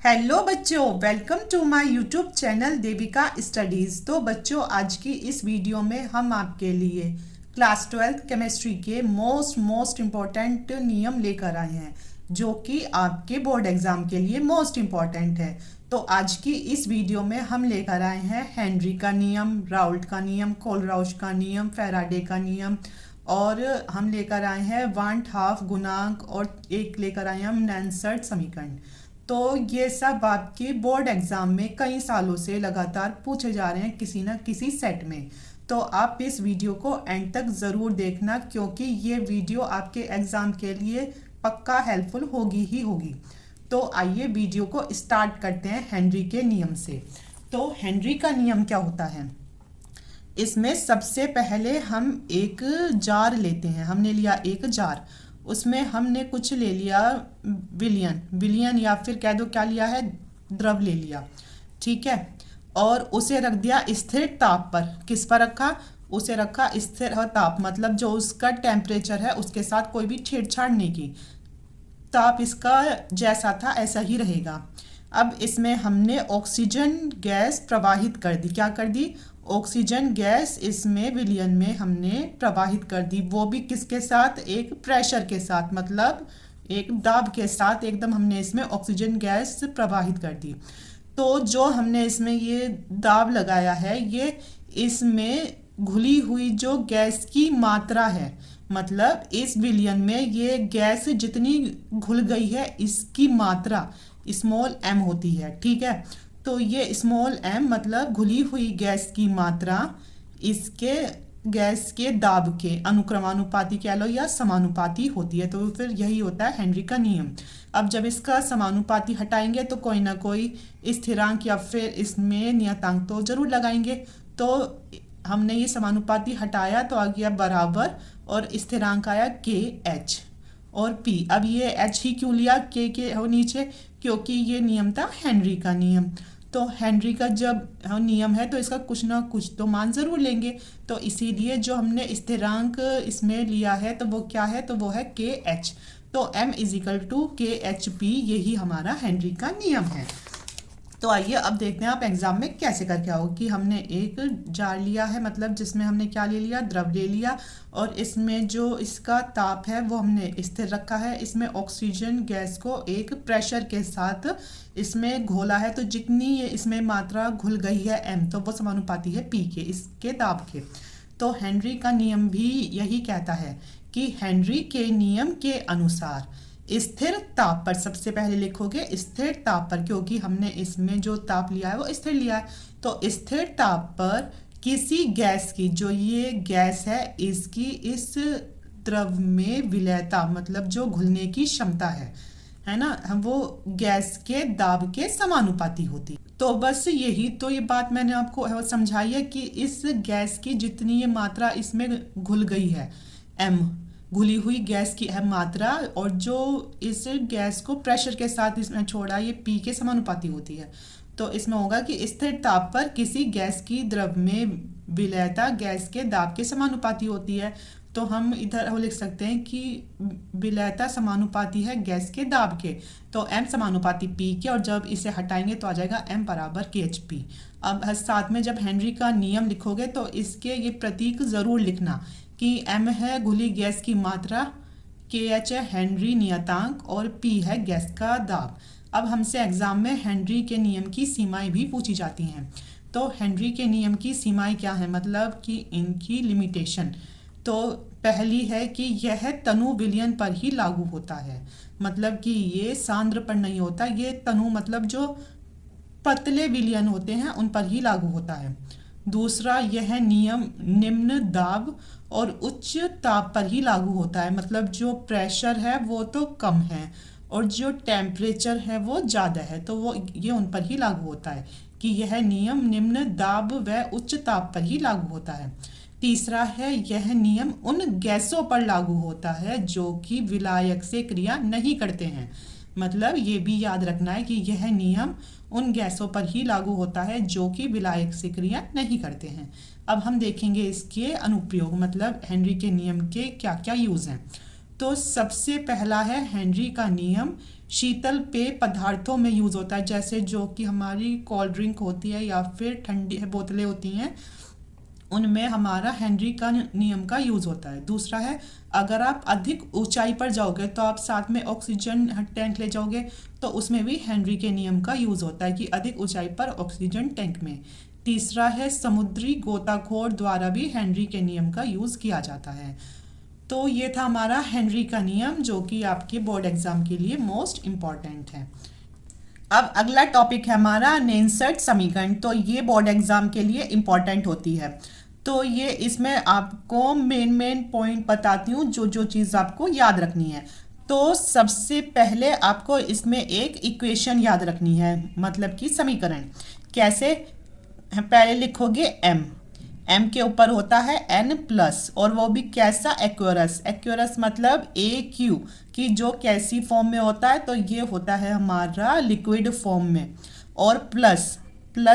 Hello बच्चों, welcome to my YouTube channel Devika studies. तो बच्चों, आज की इस वीडियो में हम आपके लिए क्लास 12th केमिस्ट्री के मोस्ट इम्पॉर्टेंट नियम लेकर आए हैं, जो कि आपके बोर्ड एग्जाम के लिए मोस्ट इम्पॉर्टेंट है। तो आज की इस वीडियो में हम लेकर आए हैं हेनरी का नियम, राउल्ट का नियम, कोलराउच का नियम, फैराडे का नियम, और हम लेकर आए हैं 1/2 गुणांक, और एक लेकर आए हैं हम नैनसर्ट समीकरण। तो ये सब आपके बोर्ड एग्जाम में कई सालों से लगातार पूछे जा रहे हैं किसी ना किसी सेट में। तो आप इस वीडियो को एंड तक ज़रूर देखना, क्योंकि ये वीडियो आपके एग्ज़ाम के लिए पक्का हेल्पफुल होगी ही होगी। तो आइए वीडियो को स्टार्ट करते हैं हेनरी के नियम से। तो हेनरी का नियम क्या होता है? इसमें सबसे पहले हम एक जार लेते हैं। हमने लिया एक जार, उसमें हमने कुछ ले लिया विलियन या फिर कह दो क्या लिया है, द्रव ले लिया, ठीक है। और उसे रख दिया स्थिर ताप पर। किस पर रखा? उसे रखा स्थिर ताप, मतलब जो उसका टेम्परेचर है उसके साथ कोई भी छेड़छाड़ नहीं की, ताप इसका जैसा था ऐसा ही रहेगा। अब इसमें हमने ऑक्सीजन गैस प्रवाहित कर दी। क्या कर दी? ऑक्सीजन गैस इसमें विलयन में हमने प्रवाहित कर दी। वो भी किसके साथ? एक प्रेशर के साथ, मतलब एक दाब के साथ एकदम हमने इसमें ऑक्सीजन गैस प्रवाहित कर दी। तो जो हमने इसमें ये दाब लगाया है, ये इसमें घुली हुई जो गैस की मात्रा है, मतलब इस विलयन में ये गैस जितनी घुल गई है इसकी मात्रा स्मॉल m होती है, ठीक है। तो ये स्मॉल m मतलब घुली हुई गैस की मात्रा इसके गैस के दाब के अनुक्रमानुपाती कह लो या समानुपाती होती है। तो फिर यही होता है हेनरी का नियम। अब जब इसका समानुपाती हटाएंगे तो कोई ना कोई स्थिरांक या फिर इसमें नियतांक तो जरूर लगाएंगे। तो हमने ये समानुपाती हटाया तो आ गया बराबर, और स्थिरांक आया KH और P। अब ये H ही क्यों लिया, के हो नीचे? क्योंकि ये नियम था हेनरी का नियम। तो हेनरी का जब नियम है तो इसका कुछ ना कुछ तो मान ज़रूर लेंगे। तो इसीलिए जो हमने स्थिरांक इसमें लिया है तो वो क्या है? तो वो है KH। तो M = KHP, यही हमारा हेनरी का नियम है। तो आइए अब देखते हैं आप एग्जाम में कैसे करके आओ। कि हमने एक जार लिया है, मतलब जिसमें हमने क्या ले लिया? द्रव ले लिया, और इसमें जो इसका ताप है वो हमने स्थिर रखा है। इसमें ऑक्सीजन गैस को एक प्रेशर के साथ इसमें घोला है। तो जितनी ये इसमें मात्रा घुल गई है m, तो वो समानुपाती है p के, इसके दाब के। तो हेनरी का नियम भी यही कहता है कि हेनरी के नियम के अनुसार स्थिर ताप पर, सबसे पहले लिखोगे स्थिर ताप पर, क्योंकि हमने इसमें जो ताप लिया है वो स्थिर लिया है। तो स्थिर ताप पर किसी गैस की, जो ये गैस है इसकी इस द्रव में विलयता, मतलब जो घुलने की क्षमता है ना, हम वो गैस के दाब के समानुपाती होती। तो बस यही तो ये बात मैंने आपको समझाई है कि इस गैस की जितनी ये मात्रा इसमें घुल गई है, m घुली हुई गैस की है मात्रा, और जो इस गैस को प्रेशर के साथ इसमें छोड़ा, ये P के समानुपाती होती है। तो इसमें होगा कि स्थिर ताप पर किसी गैस की द्रव में विलयता गैस के दाब के समानुपाती होती है। तो हम इधर लिख सकते हैं कि विलयता समानुपाती है गैस के दाब के, तो m समानुपाती P के, और जब इसे हटाएंगे तो आ जाएगा m = KHP। अब साथ में जब हेनरी का नियम लिखोगे तो इसके ये प्रतीक ज़रूर लिखना कि m है घुली गैस की मात्रा, KH है हेनरी नियतांक, और P है गैस का दाब। अब हमसे एग्जाम में हेनरी के नियम की सीमाएं भी पूछी जाती हैं। तो हेनरी के नियम की सीमाएं क्या है, मतलब कि इनकी लिमिटेशन। तो पहली है कि यह तनु विलयन पर ही लागू होता है, मतलब कि ये सांद्र पर नहीं होता। ये तनु मतलब जो पतले विलयन होते हैं उन पर ही लागू होता है। दूसरा, यह नियम निम्न दाब और उच्च ताप पर ही लागू होता है, मतलब जो प्रेशर है वो तो कम है और जो टेम्परेचर है वो ज़्यादा है, तो वो ये उन पर ही लागू होता है कि यह नियम निम्न दाब व उच्च ताप पर ही लागू होता है। तीसरा है, यह नियम उन गैसों पर लागू होता है जो कि विलायक से क्रिया नहीं करते हैं, मतलब ये भी याद रखना है कि यह नियम उन गैसों पर ही लागू होता है जो कि विलायक से क्रिया नहीं करते हैं। अब हम देखेंगे इसके अनुप्रयोग, मतलब हेनरी के नियम के क्या क्या यूज़ हैं। तो सबसे पहला है हेनरी का नियम। शीतल पेय पदार्थों में यूज़ होता है, जैसे जो कि हमारी कोल्ड ड्रिंक होती है या फिर ठंडी बोतलें होती हैं, उनमें हमारा हेनरी का नियम का यूज़ होता है। दूसरा है, अगर आप अधिक ऊंचाई पर जाओगे तो आप साथ में ऑक्सीजन टैंक ले जाओगे, तो उसमें भी हेनरी के नियम का यूज़ होता है कि अधिक ऊंचाई पर ऑक्सीजन टैंक में। तीसरा है, समुद्री गोताखोर द्वारा भी हेनरी के नियम का यूज़ किया जाता है। तो ये था हमारा हेनरी का नियम, जो कि आपके बोर्ड एग्जाम के लिए मोस्ट इम्पॉर्टेंट है। अब अगला टॉपिक है हमारा नेनसेट समीकरण। तो ये बोर्ड एग्जाम के लिए इम्पॉर्टेंट होती है। तो ये इसमें आपको मेन पॉइंट बताती हूँ, जो जो चीज़ आपको याद रखनी है। तो सबसे पहले आपको इसमें एक इक्वेशन याद रखनी है, मतलब कि समीकरण। कैसे? पहले लिखोगे m के ऊपर होता है n प्लस, और वो भी कैसा? एक्वेरस। एक्वेरस मतलब AQ कि जो कैसी फॉर्म में होता है, तो ये होता है हमारा लिक्विड फॉर्म में। और प्लस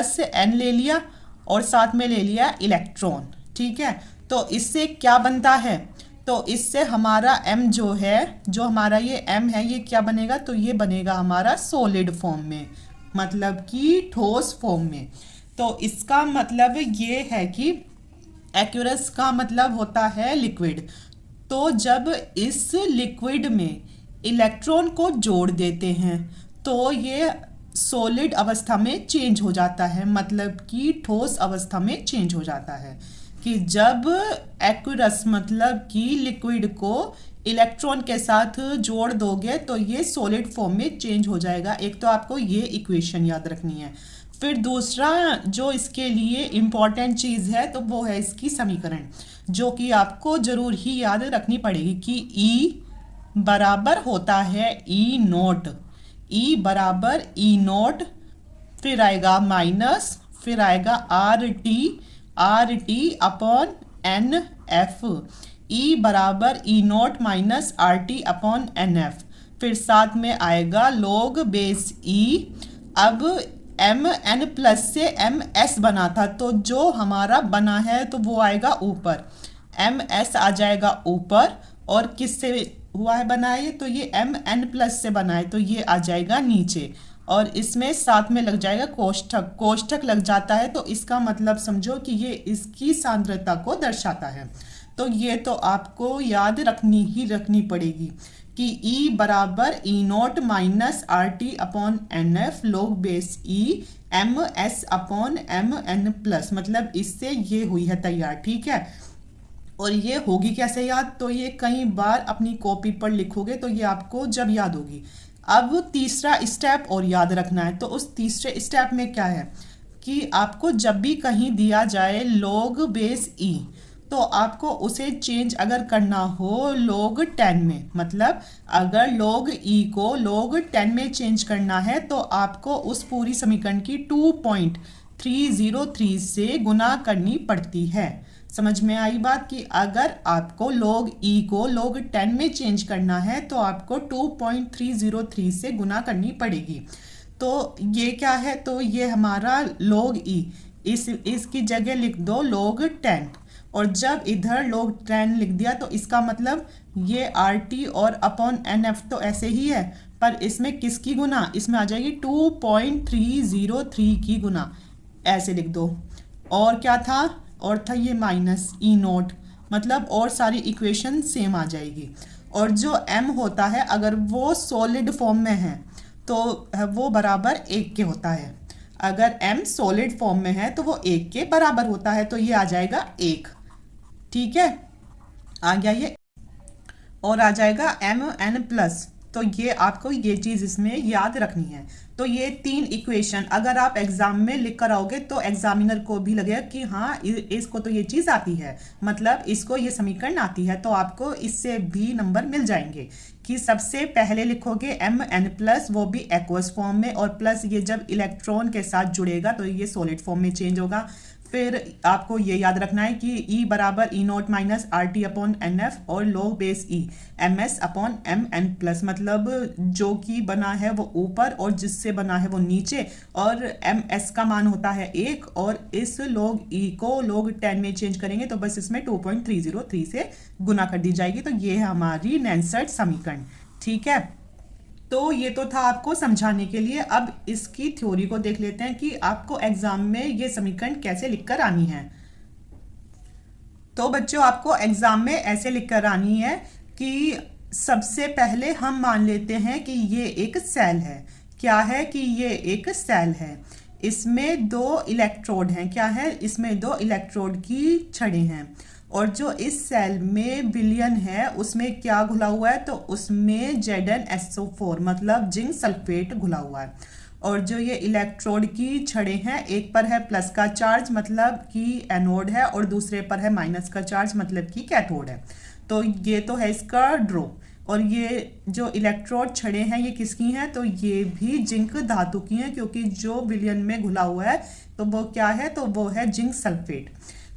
से n ले लिया और साथ में ले लिया इलेक्ट्रॉन। ठीक है, तो इससे क्या बनता है? तो इससे हमारा m जो है, जो हमारा ये m है, ये क्या बनेगा? तो ये बनेगा हमारा सॉलिड फॉर्म में, मतलब कि ठोस फॉर्म में। तो इसका मतलब ये है कि एक्वेरस का मतलब होता है लिक्विड। तो जब इस लिक्विड में इलेक्ट्रॉन को जोड़ देते हैं तो ये सॉलिड अवस्था में चेंज हो जाता है, मतलब कि ठोस अवस्था में चेंज हो जाता है। कि जब एक्वेरस मतलब कि लिक्विड को इलेक्ट्रॉन के साथ जोड़ दोगे तो ये सॉलिड फॉर्म में चेंज हो जाएगा। एक तो आपको ये इक्वेशन याद रखनी है। फिर दूसरा जो इसके लिए इम्पॉर्टेंट चीज़ है, तो वो है इसकी समीकरण, जो कि आपको ज़रूर ही याद रखनी पड़ेगी कि E बराबर होता है E नोट। E बराबर E नोट, फिर आएगा माइनस, फिर आएगा RT अपॉन NF। E बराबर E note minus RT upon NF, फिर साथ में आएगा log बेस E। अब mn प्लस से ms बना था, तो जो हमारा बना है तो वो आएगा ऊपर, ms आ जाएगा ऊपर। और किससे हुआ है बना है? तो ये mn प्लस से बना है, तो ये आ जाएगा नीचे। और इसमें साथ में लग जाएगा कोष्ठक लग जाता है, तो इसका मतलब समझो कि ये इसकी सांद्रता को दर्शाता है। तो ये तो आपको याद रखनी पड़ेगी कि E बराबर E note minus RT upon NF लोग base E MS upon MN plus, मतलब इससे ये हुई है तैयार। ठीक है, और ये होगी कैसे याद? तो ये कई बार अपनी कॉपी पर लिखोगे तो ये आपको जब याद होगी। अब तीसरा स्टेप और याद रखना है। तो उस तीसरे स्टेप में क्या है कि आपको जब भी कहीं दिया जाए log बेस E, तो आपको उसे चेंज अगर करना हो log 10 में, मतलब अगर log E को log 10 में चेंज करना है तो आपको उस पूरी समीकरण की 2.303 से गुना करनी पड़ती है। समझ में आई बात? कि अगर आपको log E को log 10 में चेंज करना है तो आपको 2.303 से गुना करनी पड़ेगी। तो ये क्या है? तो ये हमारा log E, इसकी जगह लिख दो log 10, और जब इधर log 10 लिख दिया तो इसका मतलब ये RT और अपॉन NF तो ऐसे ही है, पर इसमें किसकी गुना? इसमें आ जाएगी 2.303 की गुना, ऐसे लिख दो। और क्या था? और था ये माइनस E नोट, मतलब और सारी इक्वेशन सेम आ जाएगी। और जो M होता है अगर वो सॉलिड फॉर्म में है तो वो बराबर 1 के होता है। अगर M सॉलिड फॉर्म में है तो वो 1 के बराबर होता है, तो ये आ जाएगा 1। ठीक है, आ गया ये। और आ जाएगा MN प्लस। तो ये आपको ये चीज़ इसमें याद रखनी है। तो ये 3 इक्वेशन अगर आप एग्जाम में लिख कर आओगे तो एग्जामिनर को भी लगेगा कि हाँ इसको तो ये चीज़ आती है, मतलब इसको ये समीकरण आती है, तो आपको इससे भी नंबर मिल जाएंगे। कि सबसे पहले लिखोगे MN प्लस, वो भी एक्वस फॉर्म में, और प्लस ये जब इलेक्ट्रॉन के साथ जुड़ेगा तो ये सॉलिड फॉर्म में चेंज होगा। फिर आपको ये याद रखना है कि E बराबर E naught minus R T upon N F और log base E M S upon M N plus, मतलब जो कि बना है वो ऊपर और जिससे बना है वो नीचे, और एम एस का मान होता है 1 और इस log E को log 10 में चेंज करेंगे तो बस इसमें 2.303 से गुना कर दी जाएगी। तो ये है हमारी नैनसर्ट समीकरण। ठीक है, तो ये तो था आपको समझाने के लिए। अब इसकी थ्योरी को देख लेते हैं कि आपको एग्जाम में ये समीकरण कैसे लिखकर आनी है। तो बच्चों, आपको एग्जाम में ऐसे लिखकर आनी है कि सबसे पहले हम मान लेते हैं कि ये एक सेल है। क्या है कि ये एक सेल है, इसमें 2 इलेक्ट्रोड हैं। क्या है, इसमें 2 इलेक्ट्रोड की छड़ें हैं, और जो इस सेल में विलयन है उसमें क्या घुला हुआ है, तो उसमें ZnSO4 मतलब जिंक सल्फेट घुला हुआ है। और जो ये इलेक्ट्रोड की छड़ें हैं, एक पर है प्लस का चार्ज मतलब कि एनोड है, और दूसरे पर है माइनस का चार्ज मतलब कि कैथोड है। तो ये तो है इसका ड्रो। और ये जो इलेक्ट्रोड छड़ें हैं ये किसकी हैं, तो ये भी जिंक धातु की हैं, क्योंकि जो विलयन में घुला हुआ है तो वो क्या है, तो वो है जिंक सल्फेट।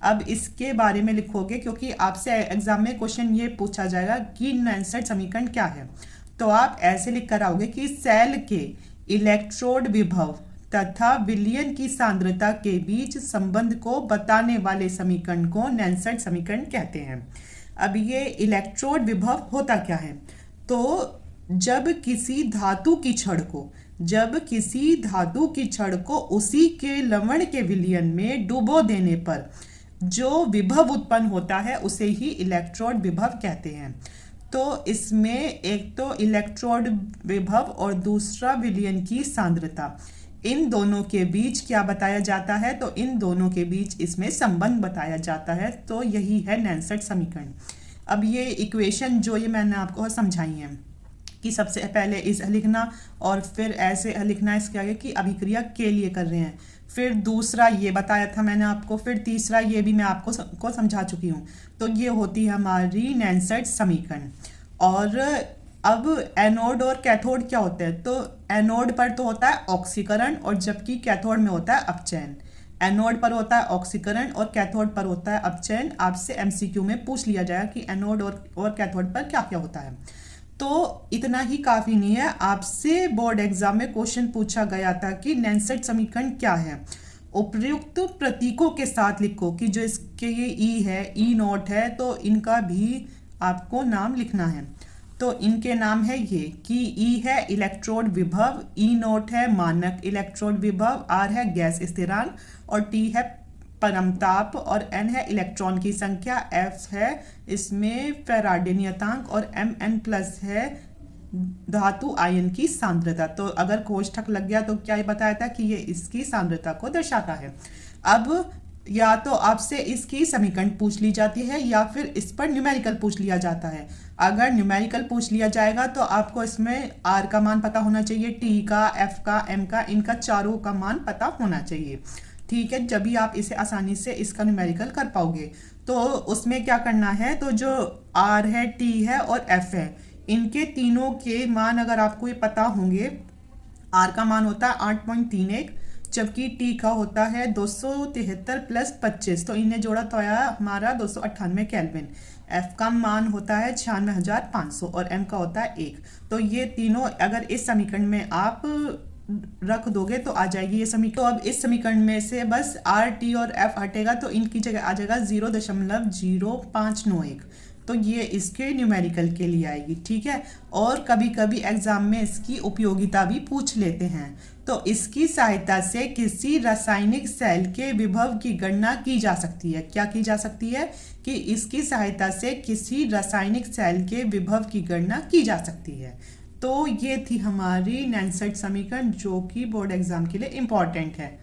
अब इसके बारे में लिखोगे क्योंकि आपसे एग्जाम में क्वेश्चन ये पूछा जाएगा कि नैनसर्ट समीकरण क्या है। तो आप ऐसे लिख कर आओगे कि सेल के इलेक्ट्रोड विभव तथा विलयन की सांद्रता के बीच संबंध को बताने वाले समीकरण को नैनसर्ट समीकरण कहते हैं। अब ये इलेक्ट्रोड विभव होता क्या है, तो जब किसी धातु की छड़ को उसी के लवण के विलयन में डुबो देने पर जो विभव उत्पन्न होता है उसे ही इलेक्ट्रोड विभव कहते हैं। तो इसमें एक तो इलेक्ट्रोड विभव और दूसरा विलयन की सांद्रता, इन दोनों के बीच क्या बताया जाता है, तो इन दोनों के बीच इसमें संबंध बताया जाता है। तो यही है नैनसर्ट समीकरण। अब ये इक्वेशन जो ये मैंने आपको समझाई है कि सबसे पहले इस लिखना और फिर ऐसे लिखना, इसके आगे कि अभिक्रिया के लिए कर रहे हैं, फिर दूसरा ये बताया था मैंने आपको, फिर तीसरा ये भी मैं आपको समझा चुकी हूँ। तो ये होती है हमारी नैनसर्ट समीकरण। और अब एनोड और कैथोड क्या होते हैं, तो एनोड पर तो होता है ऑक्सीकरण और जबकि कैथोड में होता है अपचयन। एनोड पर होता है ऑक्सीकरण और कैथोड पर होता है अपचयन। आपसे एमसीक्यू में पूछ लिया जाएगा कि एनोड और कैथोड पर क्या क्या होता है। तो इतना ही काफ़ी नहीं है, आपसे बोर्ड एग्जाम में क्वेश्चन पूछा गया था कि नैनसर्ट समीकरण क्या है। उपर्युक्त प्रतीकों के साथ लिखो कि जो इसके ये ई है, ई नॉट है, तो इनका भी आपको नाम लिखना है। तो इनके नाम है ये कि ई है इलेक्ट्रोड विभव, ई नॉट है मानक इलेक्ट्रोड विभव, आर है गैस स्थिरांक और टी है परमताप और एन है इलेक्ट्रॉन की संख्या, एफ है इसमें फैराडे नियतांक और एम एन प्लस है धातु आयन की सांद्रता। तो अगर कोष्ठक लग गया तो क्या ये बताया था कि ये इसकी सांद्रता को दर्शाता है। अब या तो आपसे इसकी समीकरण पूछ ली जाती है या फिर इस पर न्यूमेरिकल पूछ लिया जाता है। अगर न्यूमेरिकल पूछ लिया जाएगा तो आपको इसमें आर का मान पता होना चाहिए, टी का, एफ का, एम का, इनका चारों का मान पता होना चाहिए। ठीक है, जब भी आप इसे आसानी से इसका न्यूमेरिकल कर पाओगे। तो उसमें क्या करना है, तो जो आर है, टी है और एफ है, इनके तीनों के मान अगर आपको ये पता होंगे, आर का मान होता है 8.31 जबकि टी का होता है 273 प्लस 25, तो इन्हें जोड़ा तो आया हमारा 298 केल्विन। एफ का मान होता है 96,500 और एम का होता है 1। तो ये तीनों अगर इस समीकरण में आप रख दोगे तो आ जाएगी ये समीकरण। तो अब इस समीकरण में से बस आर, टी और एफ हटेगा तो इनकी जगह आ जाएगा 0.0591। तो ये इसके न्यूमेरिकल के लिए आएगी। ठीक है, और कभी कभी एग्जाम में इसकी उपयोगिता भी पूछ लेते हैं। तो इसकी सहायता से किसी रासायनिक सेल के विभव की गणना की जा सकती है। क्या की जा सकती है कि इसकी सहायता से किसी रासायनिक सेल के विभव की गणना की जा सकती है। तो ये थी हमारी नैनसर्ट समीकरण जो कि बोर्ड एग्जाम के लिए इम्पॉर्टेंट है।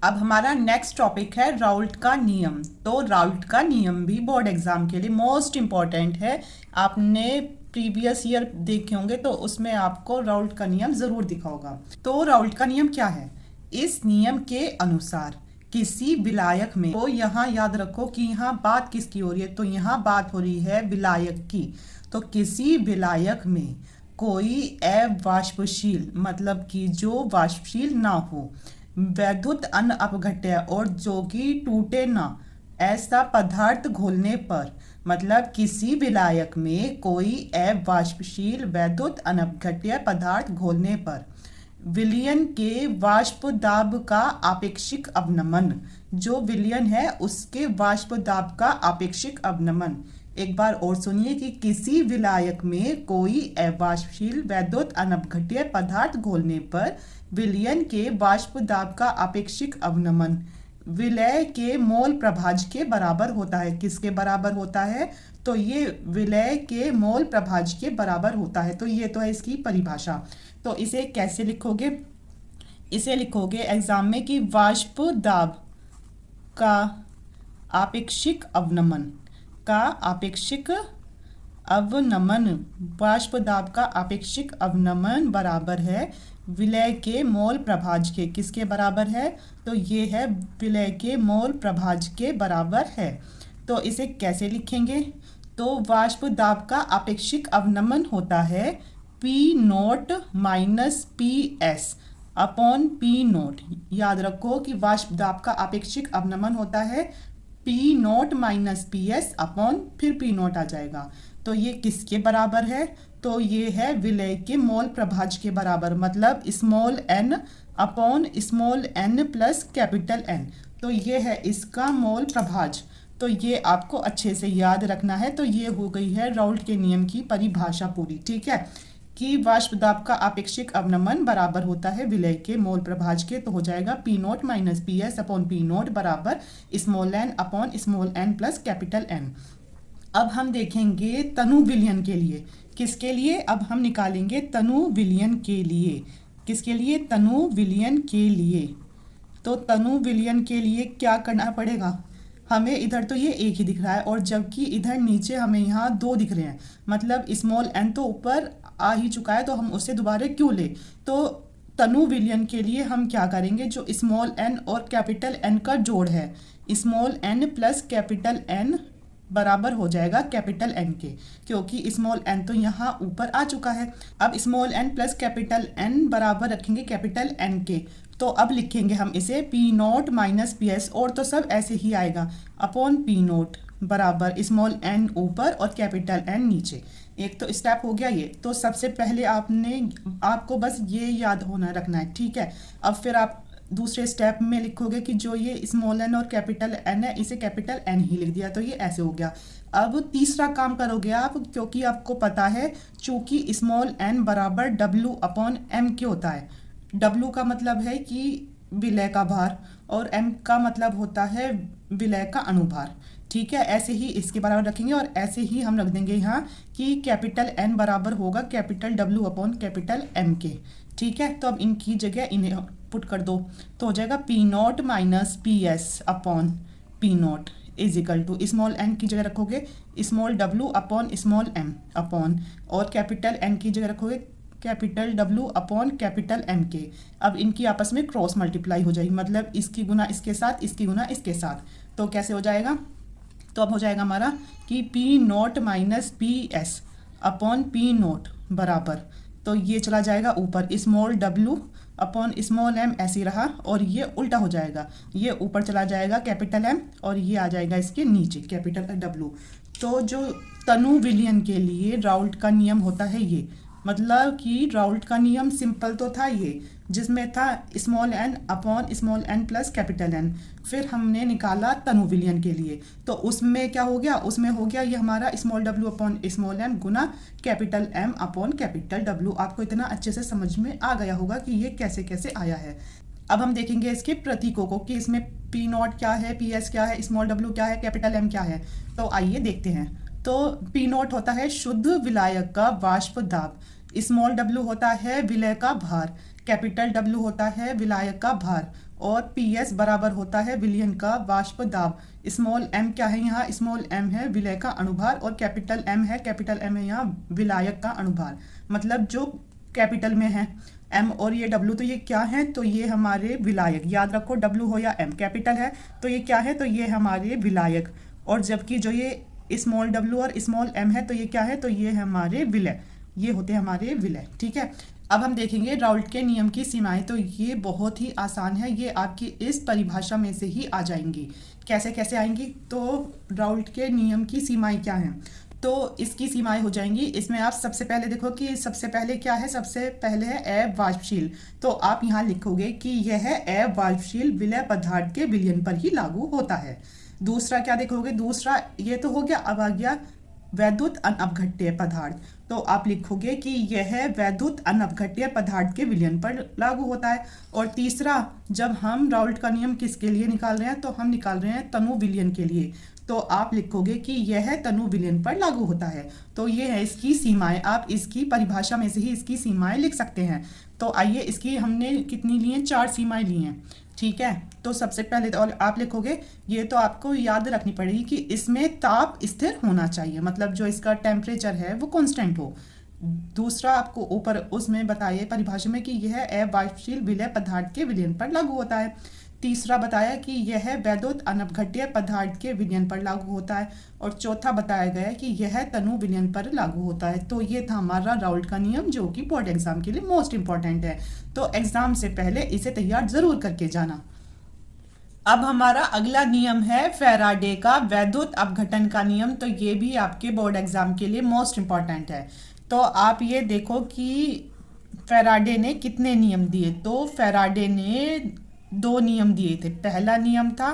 अब हमारा नेक्स्ट टॉपिक है राउल्ट का नियम। तो राउल्ट का नियम भी बोर्ड एग्जाम के लिए मोस्ट इम्पॉर्टेंट है। आपने प्रीवियस ईयर देखे होंगे तो उसमें आपको राउल्ट का नियम जरूर दिखा होगा। तो राउल्ट का नियम क्या है, इस नियम के अनुसार किसी विलायक में, तो यहाँ याद रखो कि यहाँ बात किसकी हो रही है, तो यहाँ बात हो रही है विलायक की। तो किसी विलायक में कोई अवाष्पशील मतलब कि जो वाष्पशील ना हो वैद्युत अन अपघट्य और जो कि टूटे ना ऐसा पदार्थ घोलने पर, मतलब किसी विलायक में कोई अवाष्पशील वैद्युत अनपघट्य पदार्थ घोलने पर विलयन के वाष्प दाब का आपेक्षिक अवनमन, जो विलयन है उसके वाष्प दाब का आपेक्षिक अवनमन। एक बार और सुनिए कि किसी विलायक में कोई अवाष्पशील वैद्युत अनपघट्य पदार्थ घोलने पर विलयन के वाष्प दाब का आपेक्षिक अवनमन विलय के मोल प्रभाज्य के बराबर होता है। किसके बराबर होता है? तो ये विलय के मोल प्रभाज्य के बराबर होता है। तो ये तो है इसकी परिभाषा। तो इसे कैसे लिखोगे? इसे लिखोगे एग्जाम में कि वाष्प दाब का आपेक्षिक अवनमन वाष्प दाब का आपेक्षिक अवनमन बराबर है विलय के मोल प्रभाज्य के। किसके बराबर है? तो ये है विलय के मोल प्रभाज्य के बराबर है। तो इसे कैसे लिखेंगे? तो वाष्प दाब का आपेक्षिक अवनमन होता है P note minus P S upon P note. याद रखो कि वाष्प दाब का आपेक्षिक अवनमन होता है P note minus P S upon फिर P नोट आ जाएगा। तो ये किसके बराबर है? तो ये है विलय के मोल प्रभाज्य के बराबर, मतलब small n upon small n plus capital N। तो ये है इसका मोल प्रभाज्य। तो ये आपको अच्छे से याद रखना है। तो ये हो गई है राउल्ट के नियम की परिभाषा पूरी। ठीक है कि वाष्प दाब का आपेक्षिक अवनमन बराबर होता है विलय के मोल प्रभाज्य के। तो हो जाएगा P note minus P S upon P naught बराबर small n upon small n plus capital N। अब हम देखेंगे तनु विलयन के लिए। किसके लिए? अब हम निकालेंगे तनु विलयन के लिए। किसके लिए? तनु विलयन के लिए। तो तनु विलयन के लिए क्या करना पड़ेगा? हमें इधर तो ये एक ही दिख रहा है और जबकि इधर नीचे हमें यहाँ दो दिख रहे हैं, मतलब स्मॉल n तो ऊपर आ ही चुका है, तो हम उससे दोबारा क्यों ले? तो तनु विलयन के लिए हम क्या करेंगे? जो स्मॉल n और कैपिटल N का जोड़ है, small n plus capital N बराबर हो जाएगा कैपिटल N के, क्योंकि स्मॉल n तो यहाँ ऊपर आ चुका है। अब small n plus capital N बराबर रखेंगे कैपिटल N के। तो अब लिखेंगे हम इसे P note minus P S, और तो सब ऐसे ही आएगा, अपॉन P नोट बराबर स्मॉल n ऊपर और कैपिटल N नीचे। एक तो स्टेप हो गया ये। तो सबसे पहले आपको बस ये याद होना रखना है। ठीक है, अब फिर आप दूसरे स्टेप में लिखोगे कि जो ये स्मॉल n और कैपिटल N है, इसे कैपिटल N ही लिख दिया। तो ये ऐसे हो गया। अब तीसरा काम करोगे आप, क्योंकि आपको पता है चूंकि स्मॉल n बराबर W अपॉन M के होता है। W का मतलब है कि विलय का भार और M का मतलब होता है विलय का अनुभार। ठीक है, ऐसे ही इसके बराबर रखेंगे और ऐसे ही हम रख देंगे यहाँ कि कैपिटल N बराबर होगा capital W upon capital M के। ठीक है, तो अब इनकी जगह इन्हें पुट कर दो। तो हो जाएगा P note minus P S upon P nought is equal to small n की जगह रखोगे small W upon small m upon, और कैपिटल N की जगह रखोगे capital W upon capital M के। अब इनकी आपस में क्रॉस मल्टीप्लाई हो जाएगी, मतलब इसकी गुना इसके साथ, इसकी गुना इसके साथ। तो कैसे हो जाएगा? तो अब हो जाएगा हमारा कि P note minus P S upon P naught बराबर, तो ये चला जाएगा ऊपर small W upon small m ऐसे रहा, और ये उल्टा हो जाएगा, ये ऊपर चला जाएगा कैपिटल M और ये आ जाएगा इसके नीचे कैपिटल W। तो जो तनु विलयन के लिए राउल्ट का नियम होता है ये, मतलब कि राउल्ट का नियम सिंपल तो था ये, जिसमें था small n upon small n plus capital N। फिर हमने निकाला तनु विलयन के लिए, तो उसमें क्या हो गया? उसमें हो गया ये हमारा small w upon small m गुना capital M upon capital W। आपको इतना अच्छे से समझ में आ गया होगा कि ये कैसे कैसे आया है। अब हम देखेंगे इसके प्रतीकों को कि इसमें P नोट क्या है, पी एस क्या है, स्मॉल w क्या है, कैपिटल M क्या है। तो आइए देखते हैं। तो P नोट होता है शुद्ध विलायक का वाष्प दाब, स्मॉल w होता है विलय का भार, कैपिटल W होता है विलायक का भार, और PS बराबर होता है विलयन का वाष्प दाब। स्मॉल m क्या है? यहाँ स्मॉल m है विलय का अणुभार, और कैपिटल M है यहाँ विलायक का अणुभार। मतलब जो कैपिटल में है M और ये W, तो ये क्या है? तो ये हमारे विलायक। याद रखो W हो या M, कैपिटल है तो ये क्या है? तो ये हमारे विलायक, और जबकि जो ये स्मॉल w और स्मॉल m है तो ये क्या है? तो ये हमारे विलय, ये होते हैं हमारे विलय। ठीक है, अब हम देखेंगे राउल्ट के नियम की सीमाएं। तो ये बहुत ही आसान है, ये आपकी इस परिभाषा में से ही आ जाएंगी। कैसे कैसे आएंगी? तो राउल्ट के नियम की सीमाएं क्या हैं? तो इसकी सीमाएं हो जाएंगी, इसमें आप सबसे पहले देखो कि सबसे पहले क्या है। सबसे पहले है अवाष्पशील। तो आप यहाँ लिखोगे कि यह अवाष्पशील विलय पदार्थ के विलयन पर ही लागू होता है। दूसरा क्या देखोगे? दूसरा ये तो हो गया। अब आ गया वैद्युत अनअपघट्य पदार्थ। तो आप लिखोगे कि यह वैद्युत अनअपघट्य पदार्थ के विलयन पर लागू होता है। और तीसरा, जब हम राउल्ट का नियम किसके लिए निकाल रहे हैं? तो हम निकाल रहे हैं तनु विलयन के लिए। तो आप लिखोगे कि यह तनु विलयन पर लागू होता है। तो ये है इसकी सीमाएं। आप इसकी परिभाषा में से ही इसकी सीमाएं लिख सकते हैं। तो आइए, इसकी हमने कितनी ली हैं? 4 सीमाएं ली हैं। ठीक है, तो सबसे पहले तो आप लिखोगे, ये तो आपको याद रखनी पड़ेगी कि इसमें ताप स्थिर होना चाहिए, मतलब जो इसका टेम्परेचर है वो कांस्टेंट हो। दूसरा, आपको ऊपर उसमें बताइए परिभाषा में कि यह अवाष्पशील विलय पदार्थ के विलयन पर लागू होता है। तीसरा बताया कि यह वैद्युत अनअपघट्य पदार्थ के विलयन पर लागू होता है। और चौथा बताया गया है कि यह तनु विलयन पर लागू होता है। तो ये था हमारा राउल्ट का नियम, जो कि बोर्ड एग्जाम के लिए मोस्ट इंपॉर्टेंट है। तो एग्जाम से पहले इसे तैयार जरूर करके जाना। अब हमारा अगला नियम है फैराडे का वैद्युत अपघटन का नियम। तो ये भी आपके बोर्ड एग्जाम के लिए मोस्ट इंपॉर्टेंट है। तो आप ये देखो कि फैराडे ने कितने नियम दिए। तो फैराडे ने 2 नियम दिए थे। पहला नियम था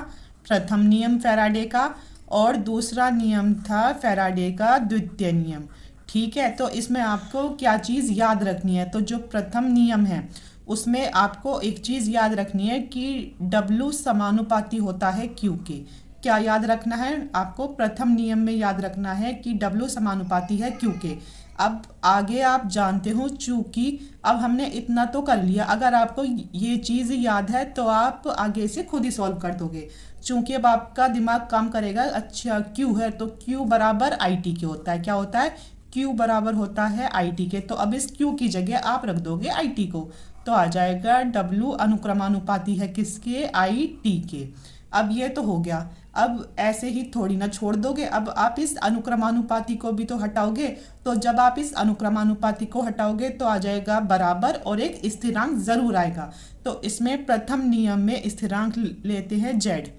प्रथम नियम फैराडे का, और दूसरा नियम था फैराडे का द्वितीय नियम। ठीक है, तो इसमें आपको क्या चीज़ याद रखनी है? तो जो प्रथम नियम है उसमें आपको एक चीज़ याद रखनी है कि W समानुपाती होता है Q के। क्या याद रखना है आपको? प्रथम नियम में याद रखना है कि W समानुपाती है Q के। अब आगे आप जानते हो, चूंकि अब हमने इतना तो कर लिया, अगर आपको ये चीज़ याद है तो आप आगे से खुद ही सॉल्व कर दोगे। चूंकि अब आपका दिमाग काम करेगा। अच्छा, Q है तो Q बराबर IT के होता है। क्या होता है? Q बराबर होता है IT के। तो अब इस Q की जगह आप रख दोगे IT को, तो आ जाएगा W अनुक्रमानुपाती है किसके? IT के। अब ये तो हो गया। अब ऐसे ही थोड़ी ना छोड़ दोगे, अब आप इस अनुक्रमानुपाती को भी तो हटाओगे। तो जब आप इस अनुक्रमानुपाती को हटाओगे तो आ जाएगा बराबर, और एक स्थिरांक जरूर आएगा। तो इसमें प्रथम नियम में स्थिरांक लेते हैं Z।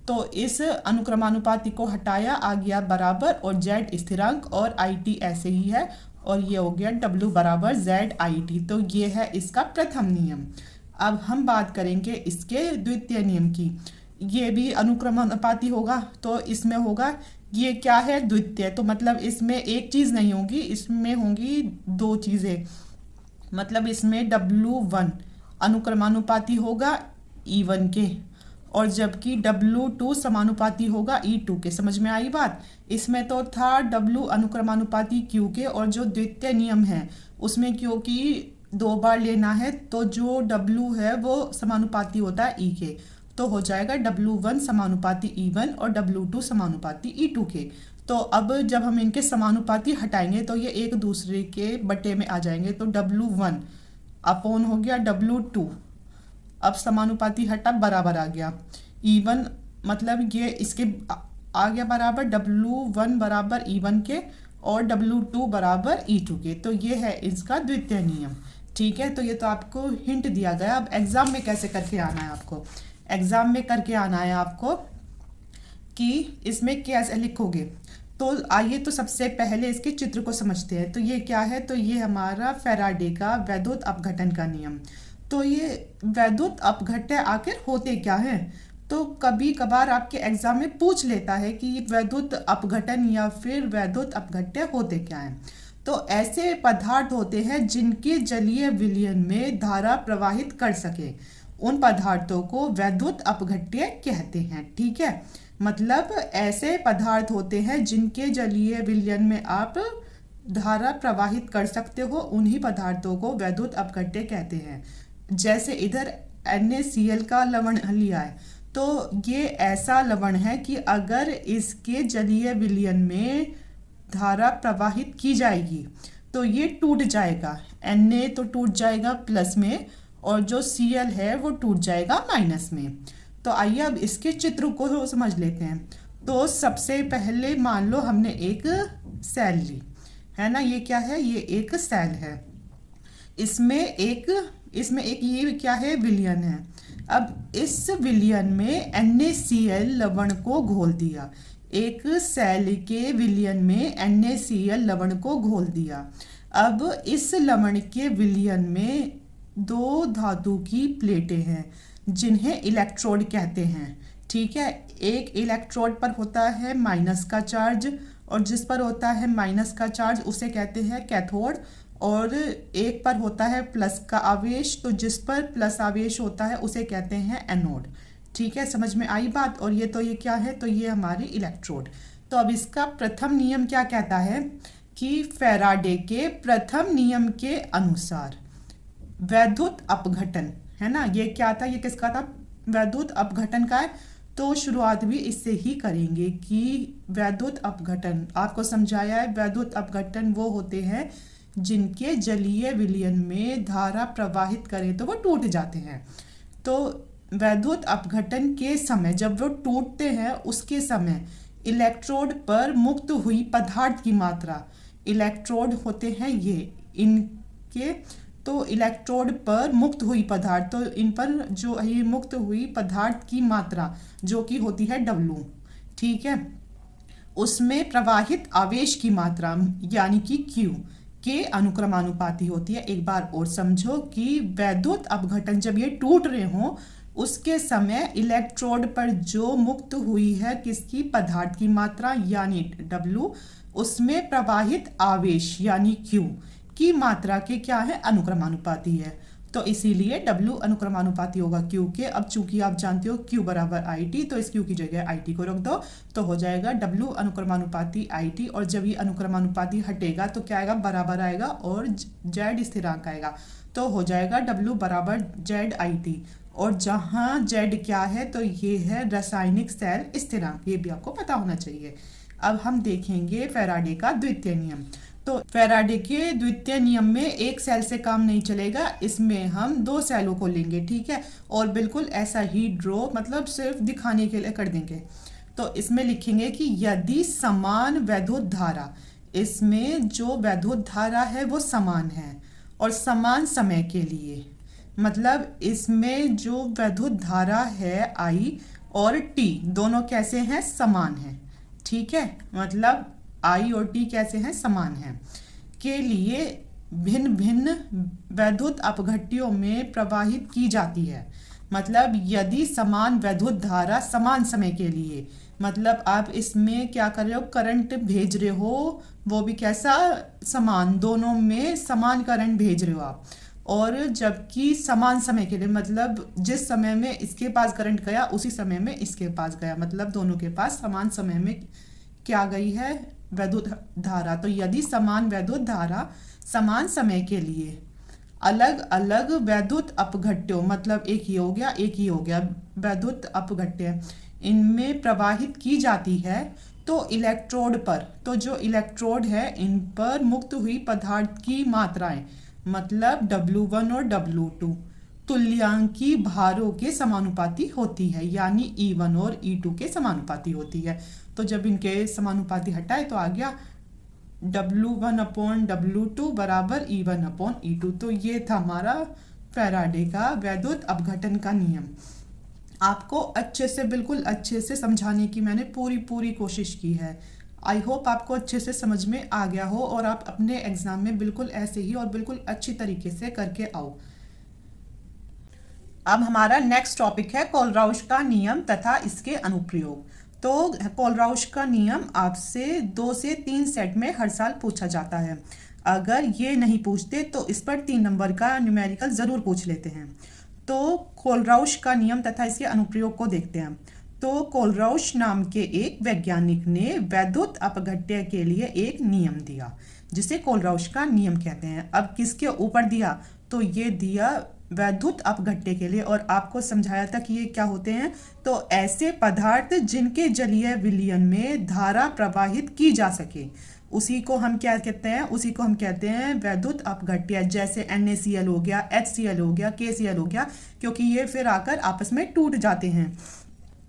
तो इस अनुक्रमानुपाती को हटाया, आ गया बराबर, और Z स्थिरांक, और IT ऐसे ही है, और ये हो गया W बराबर ZIT। तो ये है इसका प्रथम नियम। अब हम बात करेंगे इसके द्वितीय नियम की। ये भी अनुक्रमानुपाती होगा। तो इसमें होगा, ये क्या है? द्वितीय। तो मतलब इसमें एक चीज़ नहीं होगी, इसमें होंगी 2 चीज़ें। मतलब इसमें W1 अनुक्रमानुपाती होगा E1 के, और जबकि W2 समानुपाती होगा E2 के। समझ में आई बात? इसमें तो था W अनुक्रमानुपाती Q के, और जो द्वितीय नियम है उसमें क्योंकि 2 बार लेना है, तो जो W है वो समानुपाती होता है E के। तो हो जाएगा W1 समानुपाती E1 और W2 समानुपाती E2 के। तो अब जब हम इनके समानुपाती हटाएंगे तो ये एक दूसरे के बटे में आ जाएंगे। तो W1 अपॉन हो गया W2। अब समानुपाती हटा, बराबर आ गया E1, मतलब ये इसके आ गया बराबर W1 बराबर E1 के, और W2 बराबर E2 के। तो ये है इसका द्वितीय नियम। ठीक है, तो ये तो आपको हिंट दिया गया। अब एग्जाम में कैसे करके आना है आपको? एग्जाम में करके आना है आपको कि इसमें कैसे लिखोगे। तो आइए, तो सबसे पहले इसके चित्र को समझते हैं। तो ये क्या है? तो ये हमारा फैराडे का वैद्युत अपघटन का नियम। तो ये वैद्युत अपघट्य आखिर होते क्या है? तो कभी कभार आपके एग्जाम में पूछ लेता है कि वैद्युत अपघटन या फिर वैद्युत अपघट्य होते क्या हैं। तो ऐसे पदार्थ होते हैं जिनके जलीय विलयन में धारा प्रवाहित कर सके, उन पदार्थों को वैद्युत अपघट्य कहते हैं। ठीक है, मतलब ऐसे पदार्थ होते हैं जिनके जलीय विलयन में आप धारा प्रवाहित कर सकते हो, उन्हीं पदार्थों को वैद्युत अपघट्य कहते हैं। जैसे इधर NaCl का लवण लिया है, तो ये ऐसा लवण है कि अगर इसके जलीय विलयन में धारा प्रवाहित की जाएगी तो ये टूट जाएगा। Na तो टूट जाएगा प्लस में, और जो Cl है वो टूट जाएगा माइनस में। तो आइए अब इसके चित्र को समझ लेते हैं। तो सबसे पहले मान लो हमने एक सेल ली है ना, ये क्या है? ये एक सेल है। इसमें एक ये क्या है, विलयन है। अब इस विलयन में NaCl लवण को घोल दिया, एक सेल के विलयन में NaCl लवण को घोल दिया। अब इस लवण के विलयन में दो धातु की प्लेटें हैं जिन्हें इलेक्ट्रोड कहते हैं, ठीक है। एक इलेक्ट्रोड पर होता है माइनस का चार्ज, और जिस पर होता है माइनस का चार्ज उसे कहते हैं कैथोड, और एक पर होता है प्लस का आवेश, तो जिस पर प्लस आवेश होता है उसे कहते हैं एनोड, ठीक है। समझ में आई बात। और ये क्या है, तो ये हमारी इलेक्ट्रोड। तो अब इसका प्रथम नियम क्या कहता है कि फैराडे के प्रथम नियम के अनुसार वैद्युत अपघटन, है ना, ये क्या था, ये किसका था, वैद्युत अपघटन का है। तो शुरुआत भी इससे ही करेंगे कि वैद्युत अपघटन आपको समझाया है। वैद्युत अपघटन वो होते हैं जिनके जलीय विलयन में धारा प्रवाहित करें तो वो टूट जाते हैं। तो वैद्युत अपघटन के समय जब वो टूटते हैं उसके समय इलेक्ट्रोड पर मुक्त हुई पदार्थ की मात्रा, इलेक्ट्रोड होते हैं ये इनके, तो इलेक्ट्रोड पर मुक्त हुई पदार्थ, तो इन पर जो ये मुक्त हुई पदार्थ की मात्रा जो कि होती है W, ठीक है, उसमें प्रवाहित आवेश की मात्रा यानी कि Q के अनुक्रमानुपाती होती है। एक बार और समझो कि वैद्युत अपघटन जब ये टूट रहे हों उसके समय इलेक्ट्रोड पर जो मुक्त हुई है किसकी, पदार्थ की मात्रा यानी W, उसमें प्रवाहित आवेश यानी Q की मात्रा के क्या है, अनुक्रमानुपाती है। तो इसीलिए W अनुक्रमानुपाती होगा Q के। अब चूंकि आप जानते हो Q बराबर IT, तो इस Q की जगह IT को रख दो तो हो जाएगा W अनुक्रमानुपाती IT, और जब ये अनुक्रमानुपाती हटेगा तो क्या आएगा, बराबर आएगा और Z स्थिरांक आएगा, तो हो जाएगा W बराबर ZIT। और जहाँ Z क्या है, तो ये है रासायनिक सेल स्थिरांक, ये भी आपको पता होना चाहिए। अब हम देखेंगे फैराडे का द्वितीय नियम। तो फैराडे के द्वितीय नियम में एक सेल से काम नहीं चलेगा, इसमें हम दो सेलों को लेंगे, ठीक है, और बिल्कुल ऐसा ही ड्रॉ, मतलब सिर्फ दिखाने के लिए कर देंगे। तो इसमें लिखेंगे कि यदि समान वैद्युत धारा, इसमें जो वैद्युत धारा है वो समान है और समान समय के लिए, मतलब इसमें जो वैद्युत धारा है I और T दोनों कैसे हैं, समान हैं, ठीक है, मतलब I और T कैसे हैं, समान हैं, के लिए भिन्न भिन्न वैद्युत अपघट्यों में प्रवाहित की जाती है। मतलब यदि समान वैद्युत धारा समान समय के लिए, मतलब आप इसमें क्या कर रहे हो, करंट भेज रहे हो, वो भी कैसा, समान, दोनों में समान करंट भेज रहे हो आप, और जबकि समान समय के लिए, मतलब जिस समय में इसके पास करंट गया उसी समय में इसके पास गया, मतलब दोनों के पास समान समय में क्या गई है, वैद्युत धारा। तो यदि समान वैद्युत धारा समान समय के लिए अलग अलग वैद्युत अपघट्यों, मतलब एक ही हो गया एक ही हो गया वैद्युत अपघट्य, इनमें प्रवाहित की जाती है, तो इलेक्ट्रोड पर, तो जो इलेक्ट्रोड है इन पर मुक्त हुई पदार्थ की मात्राएं, मतलब W1 और W2 तुल्यांकी भारों के समानुपाती होती है, यानी E1 और E2 के समानुपाती होती है। तो जब इनके समानुपाती हटाए तो आ गया W1/W2 बराबर E1/E2। तो ये था हमारा फैराडे का वैद्युत अपघटन का नियम। आपको अच्छे से, बिल्कुल अच्छे से समझाने की मैंने पूरी कोशिश की है। आई होप आपको अच्छे से समझ में आ गया हो और आप अपने एग्जाम में बिल्कुल ऐसे ही और बिल्कुल अच्छी तरीके से करके आओ। अब हमारा नेक्स्ट टॉपिक है कोलराउश का नियम तथा इसके अनुप्रयोग। तो कोलराउश का नियम आपसे 2 से 3 सेट में हर साल पूछा जाता है। अगर ये नहीं पूछते तो इस पर 3 नंबर का न्यूमेरिकल ज़रूर पूछ लेते हैं। तो कोलराउश का नियम तथा इसके अनुप्रयोग को देखते हैं। तो कोलराउश नाम के एक वैज्ञानिक ने वैद्युत अपघट्य के लिए एक नियम दिया जिसे कोलराउश का नियम कहते हैं। अब किसके ऊपर दिया, तो ये दिया वैद्युत अपघट्य के लिए, और आपको समझाया था कि ये क्या होते हैं, तो ऐसे पदार्थ जिनके जलीय विलयन में धारा प्रवाहित की जा सके, उसी को हम क्या कहते हैं, उसी को हम कहते हैं वैद्युत अपघट्य। जैसे NaCl हो गया, HCl हो गया, KCl हो गया, क्योंकि ये फिर आकर आपस में टूट जाते हैं।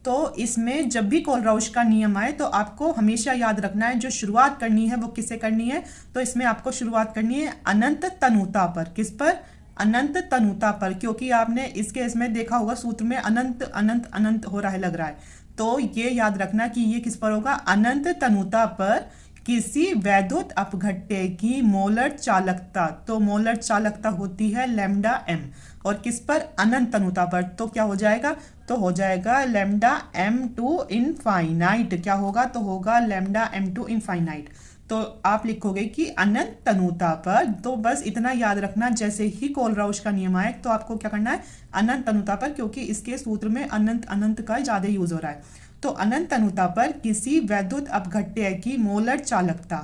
तो इसमें जब भी कोलराउश का नियम आए तो आपको हमेशा याद रखना है, जो शुरुआत करनी है वो किससे करनी है। तो इसमें आपको शुरुआत करनी है अनंत तनुता पर। किस पर? अनंत तनुता पर, क्योंकि आपने इसके इसमें देखा होगा सूत्र में अनंत अनंत अनंत हो रहा है, लग रहा है। तो ये याद रखना कि ये किस पर होगा? अनंत तनुता पर किसी वैद्युत अपघट्य की मोलर चालकता। तो मोलर चालकता होती है लैम्डा एम, और किस पर? अनंत तनुता पर। तो क्या हो जाएगा? तो हो जाएगा लैम्डा एम टू इनफाइनाइट। क्या होगा? तो होगा लैम्डा एम टू इनफाइनाइट। तो आप लिखोगे कि अनंत तनुता पर। तो बस इतना याद रखना, जैसे ही कोलराउश का नियम आए तो आपको क्या करना है? अनंत तनुता पर, क्योंकि इसके सूत्र में अनंत अनंत का ज्यादा यूज हो रहा है। तो अनंत तनुता पर किसी वैद्युत अपघट्य की मोलर चालकता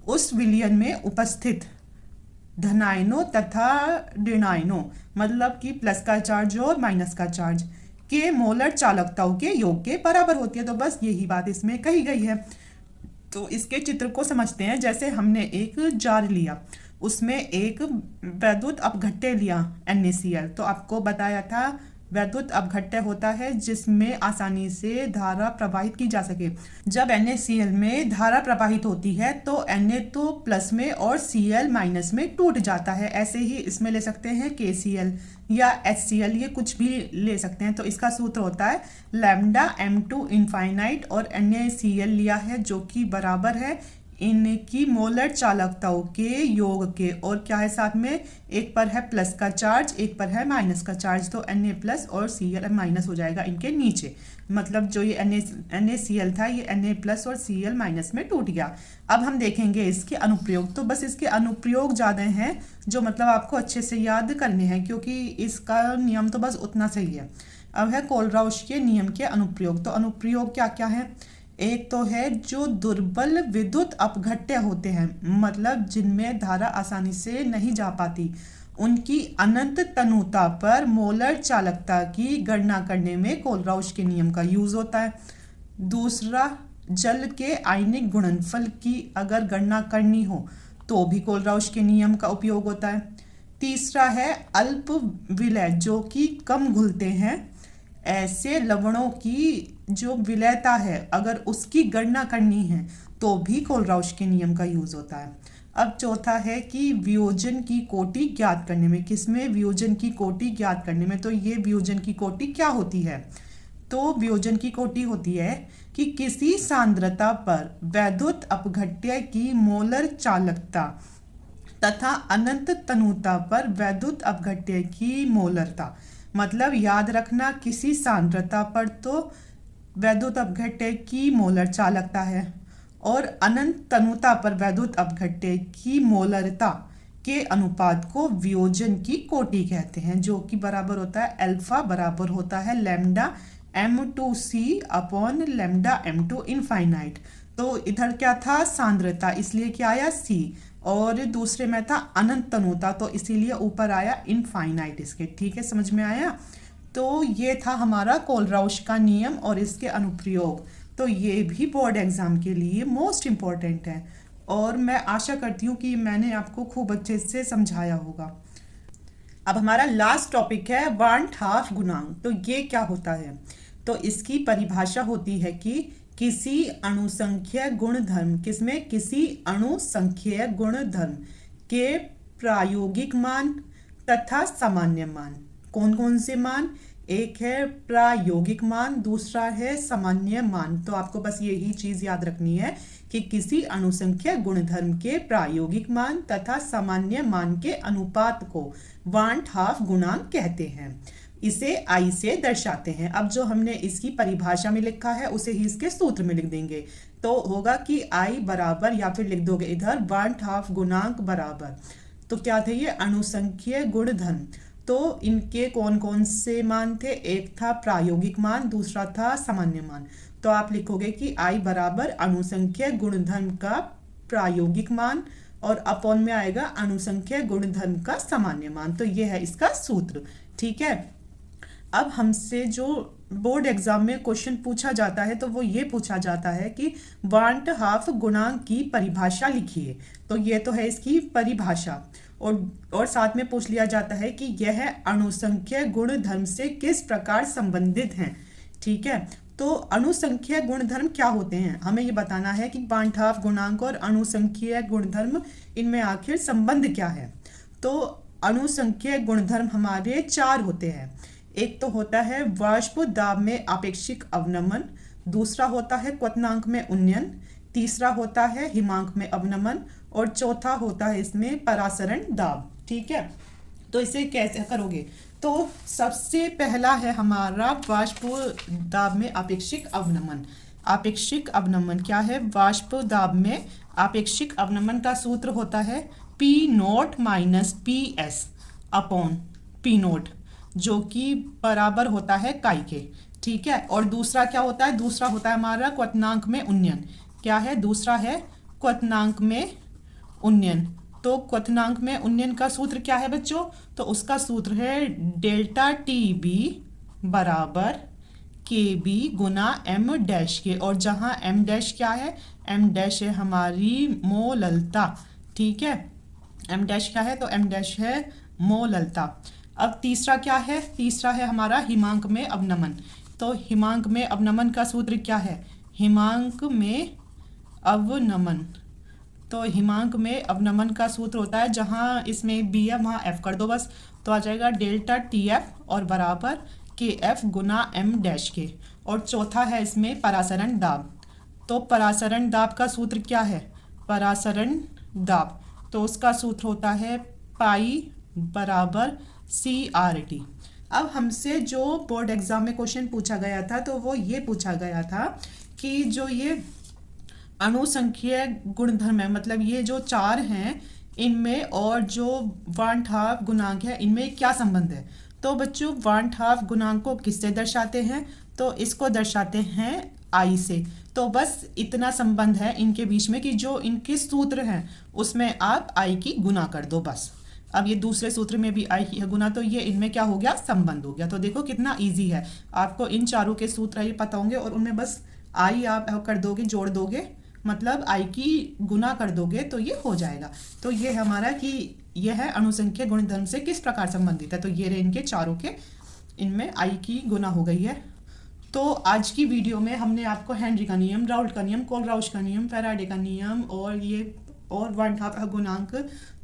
उस विलयन में उपस्थित धनायनों तथा ऋणायनों, मतलब कि प्लस का चार्ज और माइनस का चार्ज के मोलर चालकताओं के योग के बराबर होती है। तो बस यही बात इसमें कही गई है। तो इसके चित्र को समझते हैं। जैसे हमने एक जार लिया, उसमें एक वैद्युत अपघट्य लिया NaCl। तो आपको बताया था वैद्युत अपघट्य होता है जिसमें आसानी से धारा प्रवाहित की जा सके। जब NaCl में धारा प्रवाहित होती है तो Na तो प्लस में और Cl माइनस में टूट जाता है। ऐसे ही इसमें ले सकते हैं KCl या HCl, ये कुछ भी ले सकते हैं। तो इसका सूत्र होता है लैम्डा एम टू इनफाइनाइट, और NaCl लिया है जो कि बराबर है इनकी मोलर चालकताओं के योग के। और क्या है साथ में? एक पर है प्लस का चार्ज, एक पर है माइनस का चार्ज। तो Na प्लस और Cl माइनस हो जाएगा इनके नीचे। मतलब जो ये NaCl था ये Na प्लस और Cl माइनस में टूट गया। अब हम देखेंगे इसके अनुप्रयोग। तो बस इसके अनुप्रयोग ज़्यादा हैं जो मतलब आपको अच्छे से याद करने हैं, क्योंकि इसका नियम तो बस उतना सही है। अब है कोलराउश के नियम के अनुप्रयोग। तो अनुप्रयोग क्या क्या है? एक तो है जो दुर्बल विद्युत अपघट्य होते हैं, मतलब जिनमें धारा आसानी से नहीं जा पाती, उनकी अनंत तनुता पर मोलर चालकता की गणना करने में कोलराउश के नियम का यूज होता है। दूसरा, जल के आयनिक गुणनफल की अगर गणना करनी हो तो भी कोलराउश के नियम का उपयोग होता है। तीसरा है अल्प विलय, जो कि कम घुलते हैं, ऐसे लवणों की जो विलयता है अगर उसकी गणना करनी है तो भी कोलराउश के नियम का यूज होता है। अब चौथा है कि वियोजन की कोटि ज्ञात करने में। किसमें? वियोजन की कोटि ज्ञात करने में। तो ये वियोजन की कोटि क्या होती है? तो वियोजन की कोटि होती है कि किसी सांद्रता पर वैद्युत अपघट्य की मोलर चालकता तथा अनंत तनुता पर वैद्युत अपघट्य की मोलरता। मतलब याद रखना, किसी सांद्रता पर तो वैद्युत अपघट्य की मोलर चालकता है और अनंत तनुता पर वैद्युत अपघट्य की मोलरता के अनुपात को वियोजन की कोटि कहते हैं, जो कि बराबर होता है अल्फा बराबर होता है lambda m2c upon lambda m2 infinite. तो इधर क्या था? सांद्रता, इसलिए क्या आया? c, और दूसरे में था अनंत तनुता, तो इसीलिए ऊपर आया इनफाइनाइट इसके। ठीक है, समझ में आया? तो ये था हमारा कोलराउश का नियम और इसके अनुप्रयोग। तो ये भी बोर्ड एग्जाम के लिए मोस्ट इम्पॉर्टेंट है, और मैं आशा करती हूँ कि मैंने आपको खूब अच्छे से समझाया होगा। अब हमारा लास्ट टॉपिक है वार्नट हाफ गुणांक। तो ये क्या होता है? तो इसकी परिभाषा होती है कि किसी अणुसंख्यक गुणधर्म, किसमें? किसी अणुसंख्यक गुणधर्म के प्रायोगिक मान तथा सामान्य मान। कौन कौन से मान? एक है प्रायोगिक मान, दूसरा है सामान्य मान। तो आपको बस यही चीज याद रखनी है कि किसी अणुसंख्यक गुणधर्म के प्रायोगिक मान तथा सामान्य मान के अनुपात को वार्नट हाफ गुणांक कहते हैं। इसे I से दर्शाते हैं। अब जो हमने इसकी परिभाषा में लिखा है उसे ही इसके सूत्र में लिख देंगे। तो होगा कि I बराबर, या फिर लिख दोगे इधर वार्नट हाफ गुणांक बराबर। तो क्या थे ये? अणुसंख्यक गुणधर्म। तो इनके कौन कौन से मान थे? एक था प्रायोगिक मान, दूसरा था सामान्य मान। तो आप लिखोगे कि I बराबर अणुसंख्यक गुणधर्म का प्रायोगिक मान और अपॉन में आएगा अणुसंख्यक गुणधर्म का सामान्य मान। तो ये है इसका सूत्र। ठीक है, अब हमसे जो बोर्ड एग्जाम में क्वेश्चन पूछा जाता है तो वो ये पूछा जाता है कि वार्नट हाफ गुणांक की परिभाषा लिखिए। तो ये तो है इसकी परिभाषा, और साथ में पूछ लिया जाता है कि यह अणुसंख्यक गुणधर्म से किस प्रकार संबंधित हैं। ठीक है, तो अणुसंख्यीय गुणधर्म क्या होते हैं, हमें ये बताना है कि बांठाफ गुणांक और अणुसंख्यीय गुणधर्म इनमें आखिर संबंध क्या है। तो अणुसंख्यीय गुणधर्म हमारे 4 होते हैं। एक तो होता है वाष्प दाब में आपेक्षिक अवनमन, दूसरा होता है क्वथनांक में उन्नयन, तीसरा होता है हिमांक में अवनमन और चौथा होता है इसमें परासरण दाब। ठीक है, तो इसे कैसे करोगे, तो सबसे पहला है हमारा वाष्प दाब में आपेक्षिक अवनमन। आपेक्षिक अवनमन क्या है, वाष्प दाब में आपेक्षिक अवनमन का सूत्र होता है P0 minus PS upon P0, जो कि बराबर होता है काई के। ठीक है, और दूसरा क्या होता है, दूसरा होता है हमारा क्वथनांक में उन्नयन। क्या है, दूसरा है क्वथनांक में उन्नयन। तो क्वथनांक में उन्नयन का सूत्र क्या है बच्चों, तो उसका सूत्र है डेल्टा TB बराबर KB गुना M डैश के, और जहाँ M डैश क्या है, M डैश है हमारी मोललता। ठीक है, M डैश क्या है, तो M डैश है मोललता। अब तीसरा क्या है, तीसरा है हमारा हिमांक में अवनमन। तो हिमांक में अवनमन का सूत्र क्या है, हिमांक में अवनमन, तो हिमांक में अवनमन का सूत्र होता है, जहाँ इसमें बी है वहाँ एफ कर दो बस, तो आ जाएगा डेल्टा TF और बराबर KF गुना M डैश के। और चौथा है इसमें परासरण दाब। तो परासरण दाब का सूत्र क्या है, परासरण दाब, तो उसका सूत्र होता है पाई बराबर CRT। अब हमसे जो बोर्ड एग्जाम में क्वेश्चन पूछा गया था, तो वो ये पूछा गया था कि जो ये अणुसंख्यीय गुणधर्म है, मतलब ये जो 4 हैं इनमें और जो वांठाफ गुणांक है इनमें क्या संबंध है। तो बच्चों वांठाफ गुणांक को किससे दर्शाते हैं, तो इसको दर्शाते हैं आई से। तो बस इतना संबंध है इनके बीच में कि जो इनके सूत्र हैं उसमें आप आई की गुना कर दो बस। अब ये दूसरे सूत्र में भी आई की गुना, तो ये इनमें क्या हो गया, संबंध हो गया। तो देखो कितना इजी है, आपको इन चारों के सूत्र ये पता होंगे और उनमें बस आई आप कर दोगे, जोड़ दोगे, मतलब आई की गुना कर दोगे तो ये हो जाएगा। तो ये हमारा कि यह है अणुसंख्यीय गुणधर्म से किस प्रकार संबंधित है, तो ये रहे इनके चारों के, इनमें आई की गुना हो गई है। तो आज की वीडियो में हमने आपको हेनरी का नियम, राउल्ट का नियम, कोलराउच का नियम, फैराडे का नियम और वांठाफ गुणांक,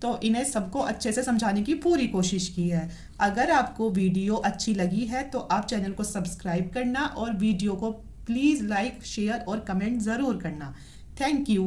तो इन्हें सबको अच्छे से समझाने की पूरी कोशिश की है। अगर आपको वीडियो अच्छी लगी है तो आप चैनल को सब्सक्राइब करना और वीडियो को प्लीज़ लाइक, शेयर और कमेंट ज़रूर करना। Thank you.